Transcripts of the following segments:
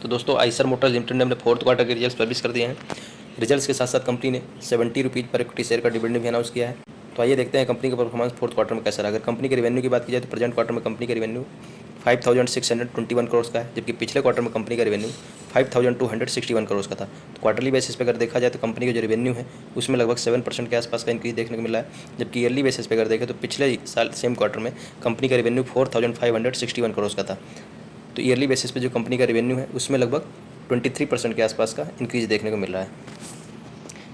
तो दोस्तों Eicher Motors limited ने अपने फोर्थ क्वार्टर के रिजल्ट्स पब्लिश कर दिए हैं। रिजल्ट्स के साथ साथ कंपनी ने 70 रुपीज़ पर इक्विटी शेयर का डिविडेंड भी अनाउंस किया है। तो आइए देखते हैं कंपनी का परफॉर्मेंस फोर्थ क्वार्टर में कैसा रहा। अगर कंपनी के रेवेन्यू की बात की जाए तो प्रेजेंट क्वार्टर में कंपनी का रेवेन्यू 5621 करोड़ का है, जबकि पिछले क्वार्टर में कंपनी का रेवेन्यू 5261 करोड़ का था। तो क्वार्टरली बेसिस पे अगर देखा जाए तो कंपनी का जो रेवेन्यू है उसमें लगभग 7% के आसपास का इंक्रीज देखने को मिला है, जबकि ईयरली बेसिस पे अगर देखें तो पिछले साल सेम क्वार्टर में कंपनी का रेवेन्यू 4561 करोड़ का था। तो ईयरली बेसिस पे जो कंपनी का रेवेन्यू है उसमें लगभग 23% के आसपास का इंक्रीज देखने को मिल रहा है।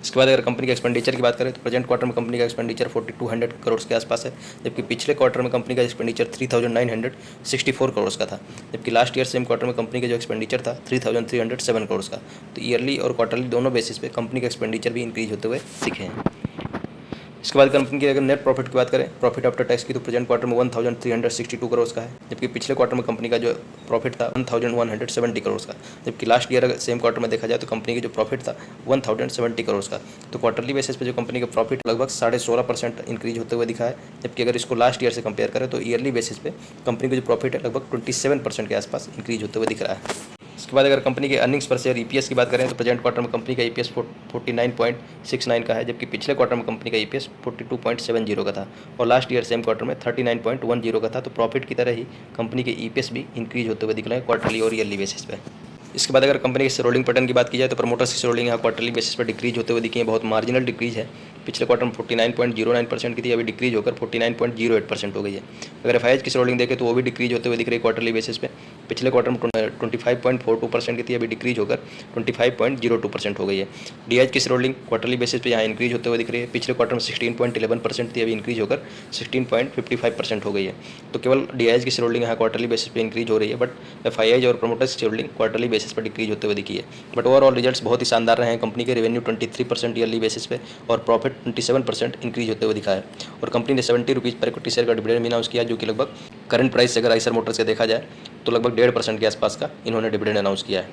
इसके बाद अगर कंपनी के एक्सपेंडिचर की बात करें तो प्रेजेंट क्वार्टर में कंपनी का एक्सपेंडिचर 4200 करोड़ के आसपास है, जबकि पिछले क्वार्टर में कंपनी का एक्सपेंडिचर 3964 करोड़ का था, जबकि लास्ट ईयर सेम क्वार्टर में कंपनी का जो एक्सपेंडिचर था 3307 करोड़ का। तो ईयरली और क्वार्टरली दोनों बेसिस पे कंपनी का एक्सपेंडिचर भी इंक्रीज होते हुए दिखे हैं। इसके बाद कंपनी की अगर नेट प्रॉफिट की बात करें, प्रॉफिट आफ्टर टैक्स की, तो प्रेजेंट क्वार्टर में 1362 करोड़ का है, जबकि पिछले क्वार्टर में कंपनी का जो प्रॉफिट था 1170 करोड़ का, जबकि लास्ट ईयर सेम क्वार्टर में देखा जाए तो कंपनी की जो प्रॉफिट था 1070 करोड़ का। तो क्वार्टरली बेसिस पे जो कंपनी का प्रॉफिट लगभग 16.5% इंक्रीज होते हुए दिखा है, जबकि अगर इसको लास्ट ईयर से कंपेयर करें तो ईयरली बेसिस पे कंपनी का जो प्रॉफिट है लगभग 27% के आसपास इंक्रीज होते हुए दिख रहा है। इसके बाद अगर कंपनी के अर्निंग्स पर शेयर ईपीएस की बात करें तो प्रेजेंट क्वार्टर में कंपनी का ईपीएस 49.69 का है, जबकि पिछले क्वार्टर में कंपनी का ईपीएस 42.70 का था और लास्ट ईयर सेम क्वार्टर में 39.10 का था। तो प्रॉफिट की तरह ही कंपनी के ईपीएस भी इंक्रीज होते हुए दिख रहे हैं क्वार्टरली और ईयरली बेसिस पे। इसके बाद अगर कंपनी के शेयर होल्डिंग पैटर्न की बात की जाए तो प्रमोटर्स की शेयर होल्डिंग यहाँ क्वार्टरली बेसिस पर डिक्रीज होते हुए दिखी है, बहुत मार्जिनल डिक्रीज है। पिछले क्वार्टर में 49.09% की थी, अभी डिक्रीज होकर 49.08% हो गई है। अगर एफआईएच की शेयर होल्डिंग देखें तो वो भी डिक्रीज होते हुए दिख रही है क्वार्टरली बेसिस पे। पिछले क्वार्टर में 25.42% की थी, अभी डिक्रीज होकर 25.02% हो गई है। डीआईएच की शेयर होल्डिंग क्वार्टरली बेसिस पे यहाँ इंक्रीज होते हुए दिख रही है। पिछले क्वार्टर में 16.11% थी, अभी इंक्रीज होकर 16.55% हो गई है। तो केवल डीआईएच की शेयर होल्डिंग यहाँ क्वार्टरली बेसिस पे इंक्रीज हो रही है, बट एफआईएच और प्रमोटर्स की शेयर होल्डिंग क्वार्टरली बेसिस पर डिक्रीज होते हुए दिखी है। बट ओवरऑल रिजल्ट्स बहुत ही शानदार रहे हैं। कंपनी के रेवेन्यू 23% ईयरली बेसिस पे और प्रॉफिट 27% इंक्रीज होते हुए दिखा है, और कंपनी ने 70 रुपीज़ पर इक्विटी शेयर का डिविडेंड भी अनाउंस किया, जो कि लगभग करंट प्राइस से अगर आइसर मोटर्स से देखा जाए तो लगभग 1.5% के आसपास का इन्होंने डिविडेंड अनाउंस किया है।